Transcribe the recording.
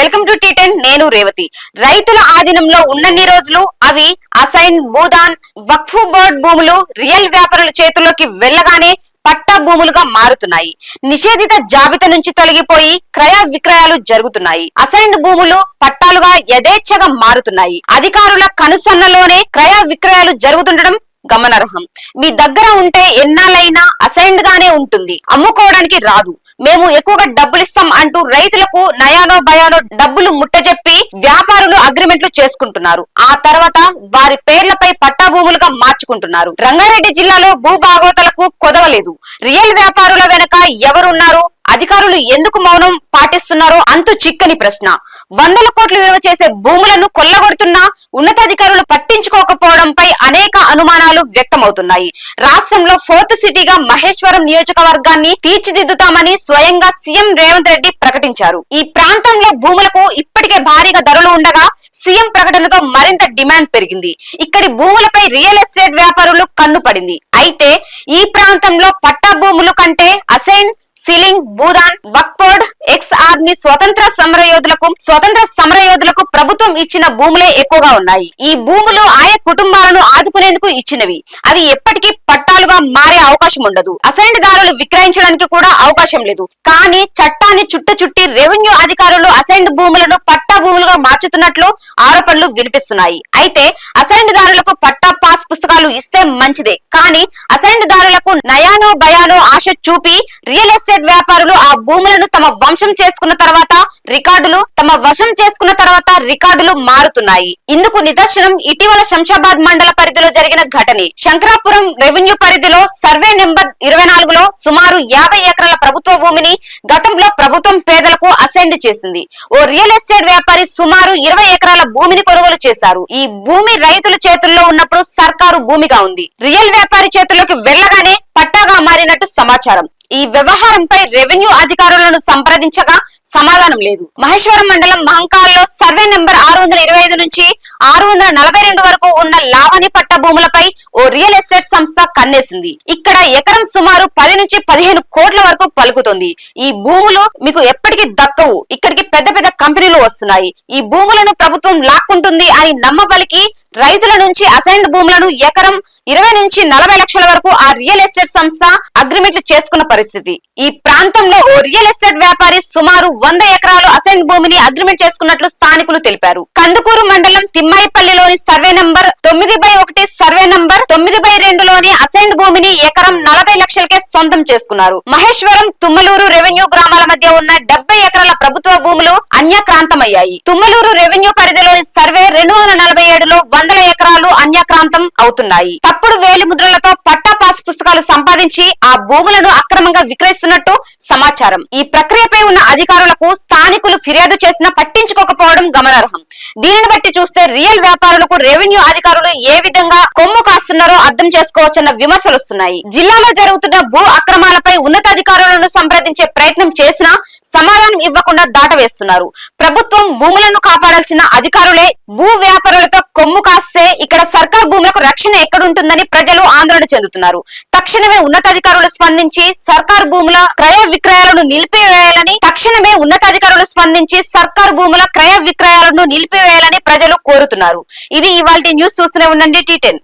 Welcome to టీ10. నేను రేవతి. రైతుల ఆధీనంలో ఉన్నన్ని రోజులు అవి అసైన్, భూదాన్, వక్ఫ్ బోర్డ్ భూములు రియల్ వ్యాపారుల చేతుల్లోకి వెళ్లగానే పట్టా భూములుగా మారుతున్నాయి. నిషేధిత జాబితా నుంచి తొలగిపోయి క్రయ విక్రయాలు జరుగుతున్నాయి. అసైన్డ్ భూములు పట్టాలుగా యథేచ్ఛగా మారుతున్నాయి. అధికారుల కనుసన్నలోనే క్రయ విక్రయాలు జరుగుతుండడం గమనార్హం. మీ దగ్గర ఉంటే ఎన్నాళ్ళైనా అసైన్డ్ గానే ఉంటుంది, అమ్ముకోవడానికి రాదు. మేము ఎక్కువగా డబ్బులు ఇస్తాం అంటూ రైతులకు నయానో భయానో డబ్బులు ముట్టజెప్పి వ్యాపారులు అగ్రిమెంట్లు చేసుకుంటున్నారు. ఆ తర్వాత వారి పేర్లపై పట్టా భూములుగా మార్చుకుంటున్నారు. రంగారెడ్డి జిల్లాలో భూభాగోతలకు కొదవలేదు. రియల్ వ్యాపారుల వెనక ఎవరున్నారు, అధికారులు ఎందుకు మౌనం పాటిస్తున్నారో అంతు చిక్కని ప్రశ్న. వందల కోట్లు విలువ చేసే భూములను కొల్లగొడుతున్న ఉన్నతాధికారులు పట్టించుకోకపోవడంపై అనేక అనుమానాలు వ్యక్తమవుతున్నాయి. రాష్ట్రంలో 4th సిటీగా మహేశ్వరం నియోజకవర్గాన్ని తీర్చిదిద్దుతామని స్వయంగా సీఎం రేవంత్ రెడ్డి ప్రకటించారు. ఈ ప్రాంతంలో భూములకు ఇప్పటికే భారీగా ధరలు ఉండగా సీఎం ప్రకటనతో మరింత డిమాండ్ పెరిగింది. ఇక్కడి భూములపై రియల్ ఎస్టేట్ వ్యాపారులు కన్నుపడింది. అయితే ఈ ప్రాంతంలో పట్టా భూములు కంటే అసైన్, సీలింగ్, భూదాన్, వక్ఫ్ బోర్డ్, ఎక్స్ ఆర్మీ, స్వతంత్ర సమరయోధులకు ప్రభుత్వం ఇచ్చిన భూములే ఎక్కువగా ఉన్నాయి. ఈ భూములు ఆయా కుటుంబాలను ఆదుకునేందుకు ఇచ్చినవి. అవి ఎప్పటికీ పట్టాలుగా మారే అవకాశం ఉండదు. అసైన్డ్ దారులు విక్రయించడానికి కూడా అవకాశం లేదు. కానీ చట్టాన్ని చుట్టి రెవెన్యూ అధికారులు అసైన్డ్ భూములను పట్టా భూములుగా మార్చుతున్నట్లు ఆరోపణలు వినిపిస్తున్నాయి. అయితే అసైన్డ్ దారులకు పట్టా పాస్ పుస్తకాలు ఇస్తే మంచిదే, కానీ అసైన్డ్ దారులకు నయానో భయానో ఆశ చూపి రియల్ ఎస్టేట్ వ్యాపారులు ఆ భూములను తమ వశం చేసుకున్న తర్వాత రికార్డులు మారుతున్నాయి. ఇందుకు నిదర్శనం ఇటీవల శంషాబాద్ మండల పరిధిలో జరిగిన ఘటనే. శంకరాపురం రెవెన్యూ పరిధిలో సర్వే నెంబర్ 24లో సుమారు 50 ఎకరాల ప్రభుత్వ భూమిని గతంలో ప్రభుత్వం పేదలకు అసైన్డ్ చేసింది. ఓ రియల్ ఎస్టేట్ వ్యాపారి సుమారు 20 ఎకరాల భూమిని కొనుగోలు చేశారు. ఈ భూమి రైతుల చేతుల్లో ఉన్నప్పుడు సర్కారు భూమిగా ఉంది. రియల్ వ్యాపారి చేతుల్లోకి వెళ్లగానే పట్టాగా మారినట్టు సమాచారం. ఈ వ్యవహారంపై రెవెన్యూ అధికారులను సంప్రదించగా సమాధానం లేదు. మహేశ్వరం మండలం మహంకాల్లో సర్వే నెంబర్ 625 నుంచి 642 వరకు ఉన్న లావణి పట్ట భూములపై ఓ రియల్ ఎస్టేట్ సంస్థ కన్నేసింది. ఇక్కడ ఎకరం సుమారు 10 నుంచి 15 కోట్ల వరకు పలుకుతుంది. ఈ భూములు మీకు ఎప్పటికీ దక్కవు. ఇక్కడికి పెద్ద పెద్ద కంపెనీలు వస్తున్నాయి. ఈ భూములను ప్రభుత్వం లాక్కుంటుంది అని నమ్మబలికి రైతుల నుంచి అసైన్డ్ భూములను ఎకరం 20 నుంచి 40 లక్షల వరకు ఆ రియల్ ఎస్టేట్ సంస్థ అగ్రిమెంట్లు చేసుకున్న పరిస్థితి. ఈ ప్రాంతంలో ఓ రియల్ ఎస్టేట్ వ్యాపారి సుమారు 100 ఎకరాలు అసైన్డ్ భూమిని అగ్రిమెంట్ చేసుకున్నట్లు స్థానికులు తెలిపారు. కందుకూరు మండలం తిమ్మాయిపల్లిలోని సర్వే నంబర్ 9/1, సర్వే నంబర్ 9/2లోని అసైన్డ్ భూమిని ఎకరం 40 లక్షలకే సొంతం చేసుకున్నారు. మహేశ్వరం, తుమ్మలూరు రెవెన్యూ గ్రామాల మధ్య ఉన్న 70 ఎకరాల ప్రభుత్వ భూములు అన్యక్రాంతమయ్యాయి. తుమ్మలూరు రెవెన్యూ పరిధిలోని సర్వే 247లో 100 ఎకరాలు అన్యక్రాంతం అవుతున్నాయి. తప్పుడు వేలి ముద్రలతో పట్టా పాస్ పుస్తకాలు సంపాదించి ఆ భూములను అక్రమంగా విక్రయిస్తున్నట్టు సమాచారం. ఈ ప్రక్రియపై ఉన్న అధికారులకు స్థానికులు ఫిర్యాదు చేసినా పట్టించుకోకపోవడం గమనార్హం. దీనిని బట్టి చూస్తే రియల్ వ్యాపారులకు రెవెన్యూ అధికారులు ఏ విధంగా కొమ్ము కాస్తున్నారో అర్థం చేసుకోవచ్చన్న విమర్శలు వస్తున్నాయి. జిల్లాలో జరుగుతున్న భూ అక్రమాలపై ఉన్నతాధికారులను సంప్రదించే ప్రయత్నం చేసినా సమాధానం ఇవ్వకుండా దాటవేస్తున్నారు. ప్రభుత్వం భూములను కాపాడాల్సిన అధికారులే భూ వ్యాపారులతో కొమ్ము కాస్తే ఇక్కడ సర్కార్ భూములకు రక్షణ ఎక్కడుంటుందని ప్రజలు ఆందోళన చెందుతున్నారు. తక్షణమే ఉన్నతాధికారులు స్పందించి సర్కార్ భూముల క్రయ విక్రయాలను నిలిపివేయాలని ప్రజలు కోరుతున్నారు. ఇది ఇవాల్టి న్యూస్. చూస్తూనే ఉండండి టీ10.